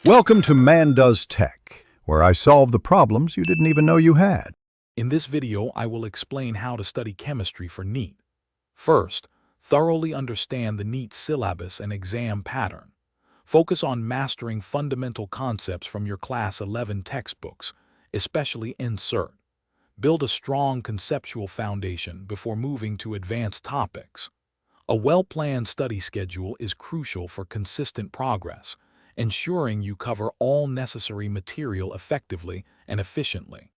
Welcome to Man Does Tech, where I solve the problems you didn't even know you had. In this video, I will explain how to study chemistry for Neet. First, thoroughly understand the Neet syllabus and exam pattern. Focus on mastering fundamental concepts from your Class 11 textbooks, especially Insert. Build a strong conceptual foundation before moving to advanced topics. A well-planned study schedule is crucial for consistent progress, ensuring you cover all necessary material effectively and efficiently.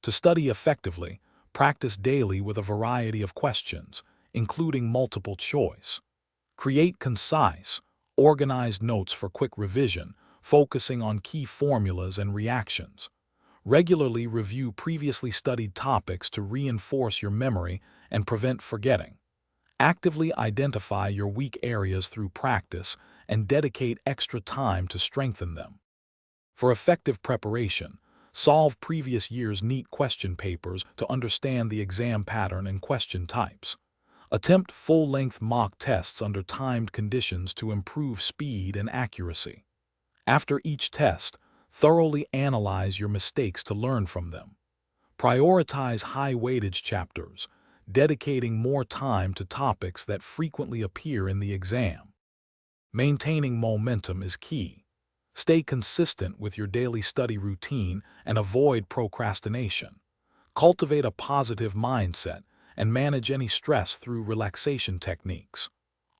To study effectively, practice daily with a variety of questions, including multiple choice. Create concise, organized notes for quick revision, focusing on key formulas and reactions. Regularly review previously studied topics to reinforce your memory and prevent forgetting. Actively identify your weak areas through practice and dedicate extra time to strengthen them. For effective preparation, solve previous year's Neet question papers to understand the exam pattern and question types. Attempt full-length mock tests under timed conditions to improve speed and accuracy. After each test, thoroughly analyze your mistakes to learn from them. Prioritize high-weightage chapters, dedicating more time to topics that frequently appear in the exam. Maintaining momentum is key. Stay consistent with your daily study routine and avoid procrastination. Cultivate a positive mindset and manage any stress through relaxation techniques.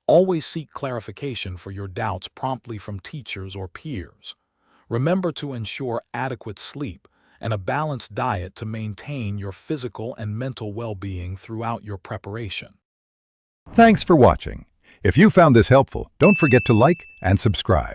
Always seek clarification for your doubts promptly from teachers or peers. Remember to ensure adequate sleep and a balanced diet to maintain your physical and mental well-being throughout your preparation. Thanks for watching. If you found this helpful, don't forget to like and subscribe.